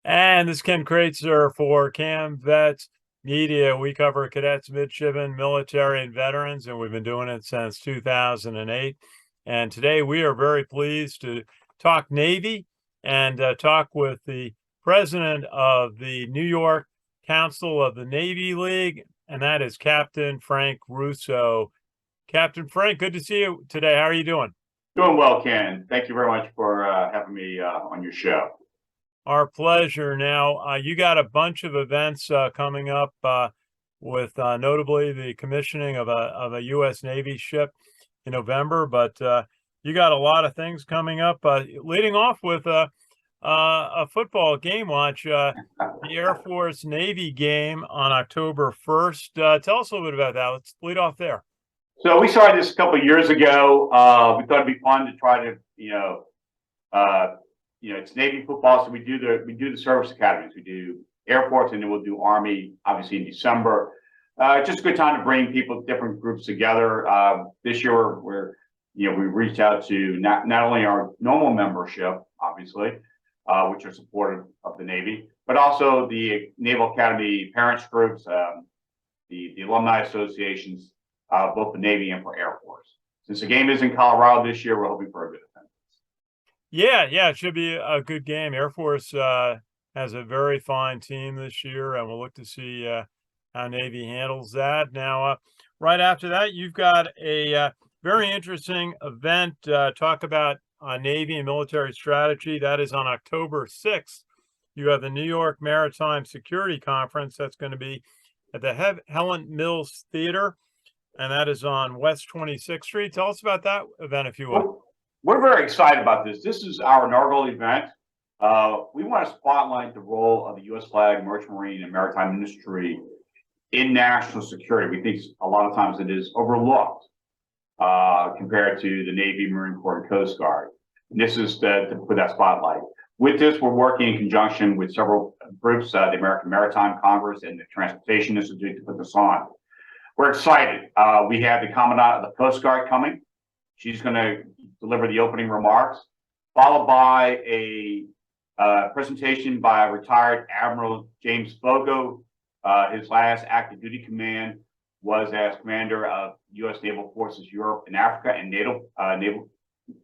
And this is Kraetzer for CaMMVetsMedia. We cover cadets, midshipmen, military, and veterans, and we've been doing it since 2008. And today we are very pleased to talk Navy and talk with the president of the New York Council of the Navy League, and that is Captain Frank Russo. Captain Frank, good to see you today. How are you doing? Doing well, Ken. Thank you very much for having me on your show. Our pleasure. Now, you got a bunch of events coming up with notably the commissioning of a U.S. Navy ship in November, but you got a lot of things coming up, leading off with a football game launch, the Air Force Navy game on October 1st. Tell us a little bit about that. Let's lead off there. So we started this a couple of years ago. We thought it'd be fun to try to, it's Navy football, so we do the service academies. We do Air Force, and then we'll do Army, obviously in December. Just a good time to bring people, different groups together. This year, we reached out to not only our normal membership, obviously, which are supportive of the Navy, but also the Naval Academy parents groups, the alumni associations, both the Navy and for Air Force. Since the game is in Colorado this year, we're hoping for a good attendance. Yeah, it should be a good game. Air Force has a very fine team this year, and we'll look to see how Navy handles that. Now, right after that, you've got a very interesting event. Talk about Navy and military strategy. That is on October 6th. You have the New York Maritime Security Conference. That's going to be at the Helen Mills Theater, and that is on West 26th Street. Tell us about that event, if you will. We're very excited about this. This is our inaugural event. We want to spotlight the role of the U.S. flag, merchant marine, and maritime industry in national security. We think a lot of times it is overlooked compared to the Navy, Marine Corps, and Coast Guard. And this is to put that spotlight. With this, we're working in conjunction with several groups, the American Maritime Congress and the Transportation Institute, to put this on. We're excited. We have the Commandant of the Coast Guard coming. She's going to deliver the opening remarks, followed by a presentation by retired Admiral James Fogo. His last active duty command was as commander of U.S. Naval Forces Europe and Africa and NATO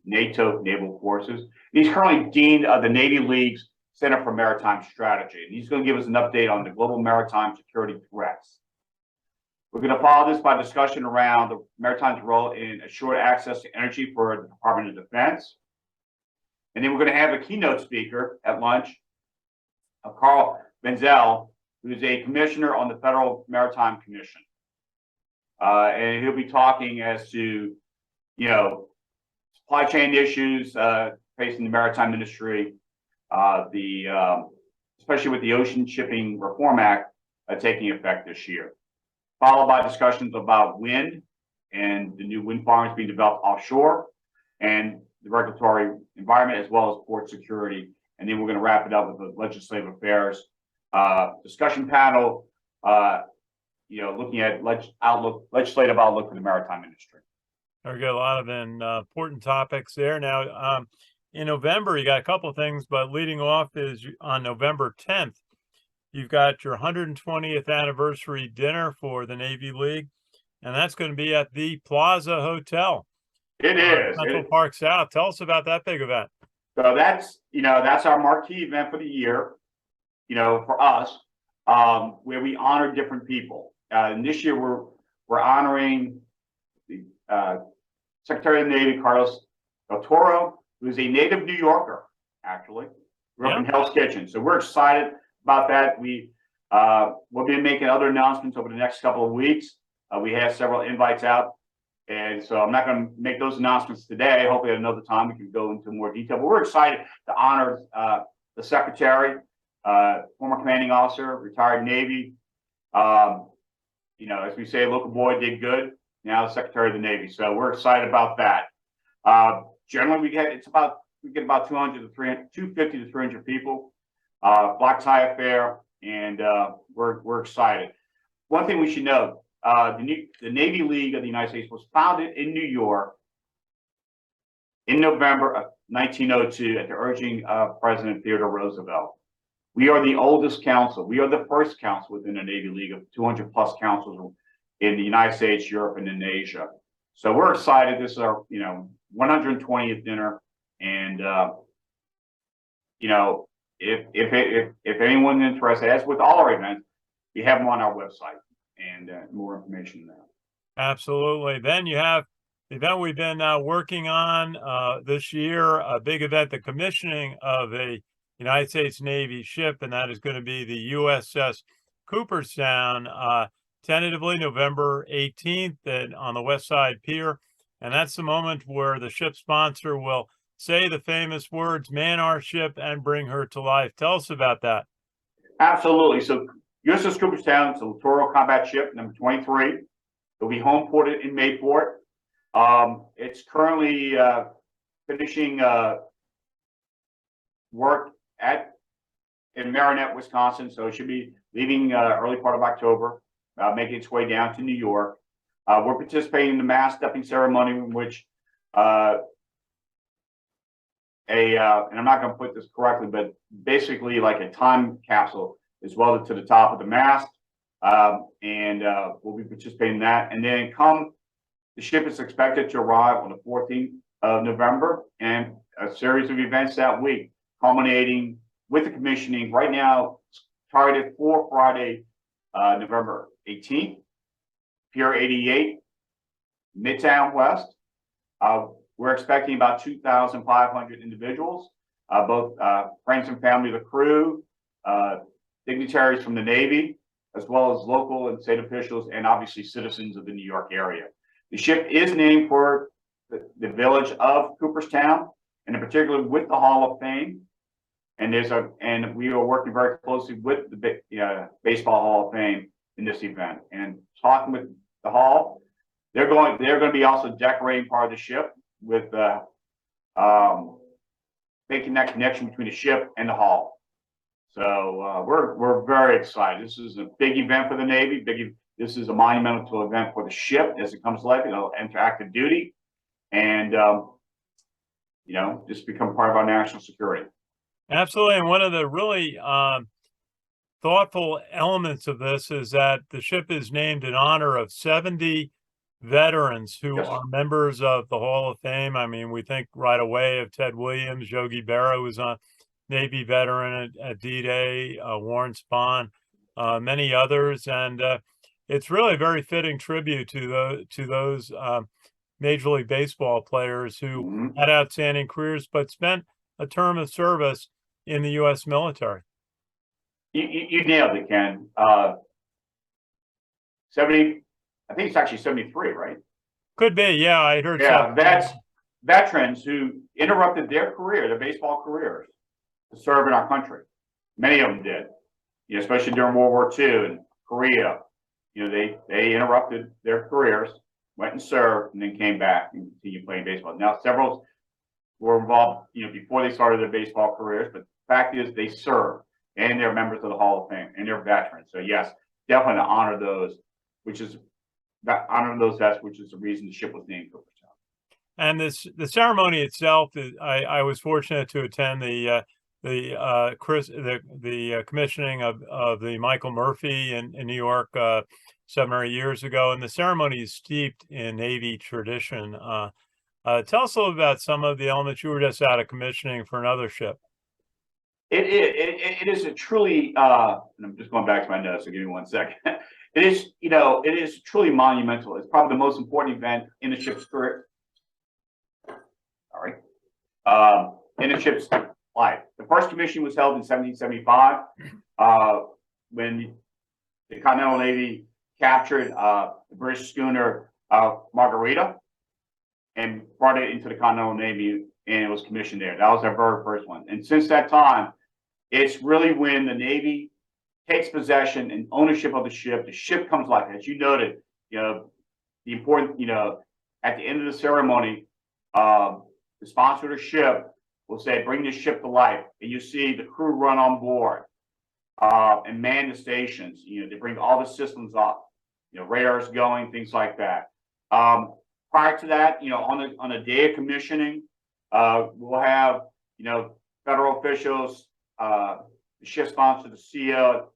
Naval Forces. He's currently dean of the Navy League's Center for Maritime Strategy, and he's going to give us an update on the global maritime security threats. We're going to follow this by discussion around the Maritime's role in assured access to energy for the Department of Defense. And then we're going to have a keynote speaker at lunch, Carl Benzel, who is a commissioner on the Federal Maritime Commission. And he'll be talking as to, supply chain issues facing the maritime industry, especially with the Ocean Shipping Reform Act taking effect this year. Followed by discussions about wind and the new wind farms being developed offshore and the regulatory environment, as well as port security. And then we're going to wrap it up with the legislative affairs discussion panel, looking at legislative outlook for the maritime industry. We've got a lot of important topics there. Now, in November, you got a couple of things, but leading off is on November 10th. You've got your 120th anniversary dinner for the Navy League, and that's going to be at the Plaza Hotel. It is Central Park South. Tell us about that big event. So that's our marquee event for the year, for us, where we honor different people. And this year we're honoring the Secretary of the Navy, Carlos Del Toro, who is a native New Yorker, actually, grew up in Hell's Kitchen. So we're excited about that. We'll be making other announcements over the next couple of weeks. We have several invites out, and so I'm not going to make those announcements today. Hopefully at another time we can go into more detail, but we're excited to honor the secretary, former commanding officer, retired Navy. As we say, local boy did good, now the Secretary of the Navy. So we're excited about that. Generally we get about 250 to 300 people. Black tie affair, and we're excited. One thing we should note, the Navy League of the United States was founded in New York in November of 1902 at the urging of President Theodore Roosevelt. We are the oldest council. We are the first council within the Navy League of 200 plus councils in the United States, Europe, and in Asia. So we're excited. This is our, 120th dinner. And, if anyone's interested, as with all our events, we have them on our website and more information there. Absolutely. Then you have the event we've been working on this year, a big event, the commissioning of a United States Navy ship, and that is going to be the USS Cooperstown, tentatively November 18th on the Westside Pier. And that's the moment where the ship sponsor will say the famous words, "Man our ship and bring her to life." Tell us about that. Absolutely. So USS Cooperstown is a littoral combat ship, number 23. It'll be home ported in Mayport. It's currently finishing work in Marinette, Wisconsin. So it should be leaving early part of October, making its way down to New York. We're participating in the mast stepping ceremony, in which and I'm not going to put this correctly, but basically like a time capsule is welded to the top of the mast, and we'll be participating in that. And then the ship is expected to arrive on the 14th of November, and a series of events that week, culminating with the commissioning. Right now, targeted for Friday, November 18th, Pier 88, Midtown West. We're expecting about 2,500 individuals, both friends and family of the crew, dignitaries from the Navy, as well as local and state officials, and obviously citizens of the New York area. The ship is named for the village of Cooperstown, and in particular with the Hall of Fame. And we are working very closely with the Baseball Hall of Fame in this event. And talking with the Hall, they're going to be also decorating part of the ship with making that connection between the ship and the Hall. So we're very excited. This is a big event for the Navy. This is a monumental event for the ship as it comes to life. It'll enter active duty, and just become part of our national security. Absolutely. And one of the really thoughtful elements of this is that the ship is named in honor of 70 veterans who Yes. are members of the Hall of Fame. I mean, we think right away of Ted Williams, Yogi Berra, who was a Navy veteran at D-Day, Warren Spahn, many others. And it's really a very fitting tribute to those Major League Baseball players who had outstanding careers, but spent a term of service in the U.S. military. You nailed it, Ken. 70, I think it's actually 73, right? Could be, yeah. I heard. Yeah, that's veterans who interrupted their baseball careers, to serve in our country. Many of them did, especially during World War II and Korea. They interrupted their careers, went and served, and then came back and continued playing baseball. Now, several were involved, before they started their baseball careers, but the fact is they served, and they're members of the Hall of Fame, and they're veterans. So yes, definitely to honor those, which is the reason the ship was named Cooperstown. And the ceremony itself, I was fortunate to attend the commissioning of the Michael Murphy in New York 7 or 8 years ago, and the ceremony is steeped in Navy tradition. Tell us a little about some of the elements. You were just out of commissioning for another ship. It is a truly, and I'm just going back to my notes, so give me 1 second. It is truly monumental. It's probably the most important event in the ship's career. In the ship's life. The first commissioning was held in 1775, when the Continental Navy captured the British schooner Margarita and brought it into the Continental Navy, and it was commissioned there. That was our very first one. And since that time, it's really when the Navy takes possession and ownership of the ship comes alive. As you noted, the important, at the end of the ceremony, the sponsor of the ship will say, "Bring this ship to life." And you see the crew run on board and man the stations. They bring all the systems up, radars going, things like that. Prior to that, on the day of commissioning, we'll have, federal officials, the ship sponsor, the CEO,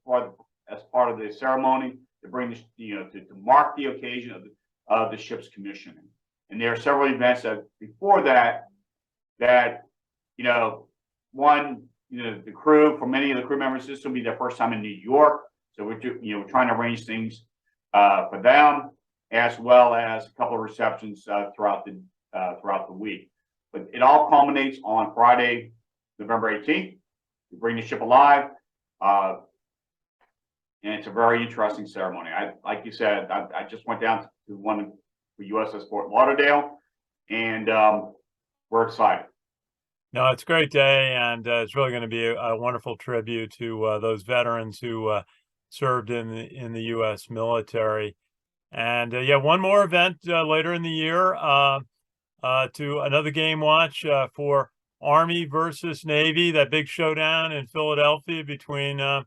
as part of the ceremony to bring this, to mark the occasion of the ship's commissioning. And there are several events before that, one, the crew, for many of the crew members, this will be their first time in New York. So we're trying to arrange things for them, as well as a couple of receptions throughout the week. But it all culminates on Friday, November 18th. We bring the ship alive, and it's a very interesting ceremony. Like you said, I just went down to one for USS Fort Lauderdale, and we're excited. No, it's a great day, and it's really going to be a wonderful tribute to those veterans who served in the U.S. military. And one more event later in the year to another game watch for Army versus Navy, that big showdown in Philadelphia between the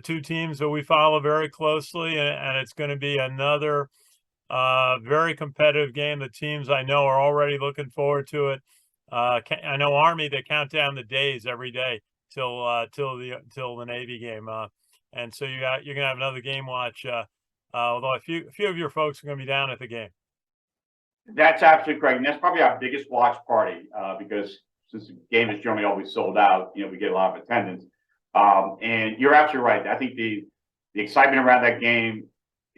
two teams that we follow very closely, and it's going to be another very competitive game. The teams I know are already looking forward to it. I know Army, they count down the days every day till the Navy game, and so you're gonna have another game watch. Although a few of your folks are going to be down at the game. That's absolutely correct, and that's probably our biggest watch party because since the game is generally always sold out, we get a lot of attendance. And you're absolutely right. I think the excitement around that game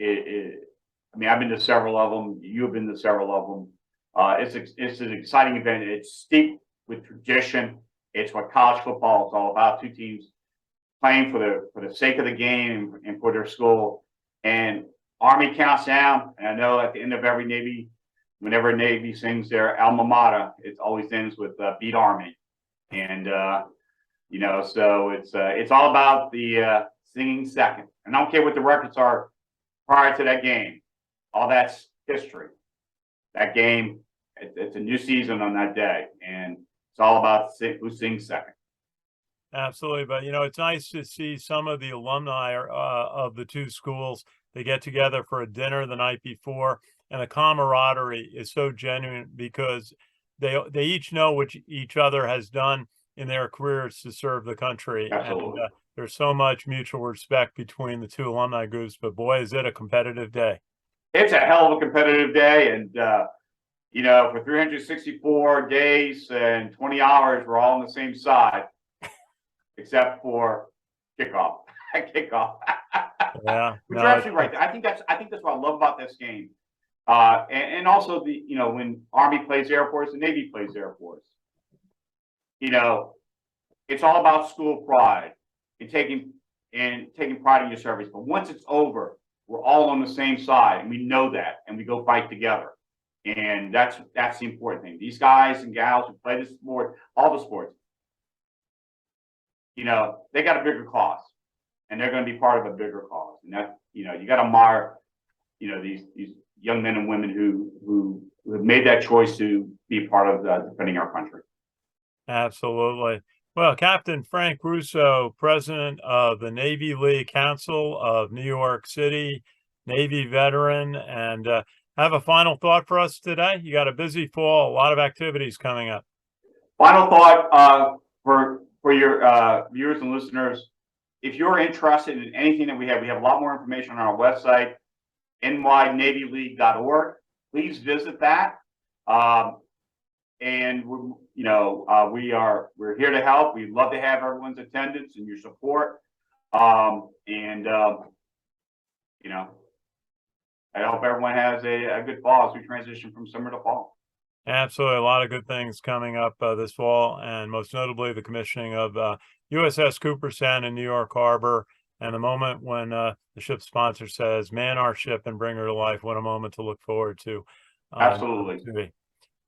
I mean, I've been to several of them. You've been to several of them. It's an exciting event. It's steeped with tradition. It's what college football is all about. Two teams playing for the sake of the game and for their school. And Army counts down. And I know at the end of every Navy, whenever Navy sings their alma mater, it always ends with "Beat Army." And so it's all about the singing second. And I don't care what the records are prior to that game. All that's history. That game, it's a new season on that day, and it's all about who sings second. Absolutely, but it's nice to see some of the alumni of the two schools. They get together for a dinner the night before, and the camaraderie is so genuine because they each know what each other has done in their careers to serve the country. Absolutely. And there's so much mutual respect between the two alumni groups. But boy, is it a competitive day! It's a hell of a competitive day, and for 364 days and 20 hours, we're all on the same side, except for kickoff. Kickoff. Yeah, you're absolutely right. I think that's what I love about this game, and also when Army plays Air Force and Navy plays Air Force. It's all about school pride and taking pride in your service. But once it's over, we're all on the same side, and we know that, and we go fight together. And that's the important thing. These guys and gals who play this sport, all the sports, they got a bigger cause, and they're going to be part of a bigger cause. And that, you got to admire, these young men and women who have made that choice to be part of defending our country. Absolutely. Well, Captain Frank Russo, president of the Navy League Council of New York City, Navy veteran, and have a final thought for us today. You got a busy fall, a lot of activities coming up. Final thought for your viewers and listeners: if you're interested in anything that we have a lot more information on our website, nynavyleague.org. Please visit that. And we're here to help. We'd love to have everyone's attendance and your support. I hope everyone has a good fall as we transition from summer to fall. Absolutely. A lot of good things coming up this fall, and most notably the commissioning of USS Cooperstown in New York Harbor. And the moment when the ship sponsor says, "Man our ship and bring her to life," what a moment to look forward to. Absolutely.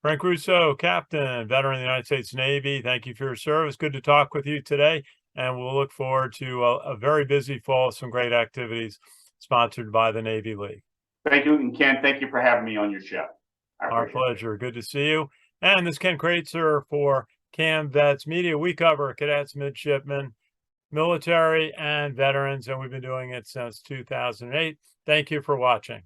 Frank Russo, Captain, veteran of the United States Navy, thank you for your service. Good to talk with you today. And we'll look forward to a very busy fall, some great activities sponsored by the Navy League. Thank you. And Ken, thank you for having me on your show. Our pleasure. Good to see you. And this is Ken Kraetzer for CaMMVetsMedia. We cover cadets, midshipmen, military, and veterans, and we've been doing it since 2008. Thank you for watching.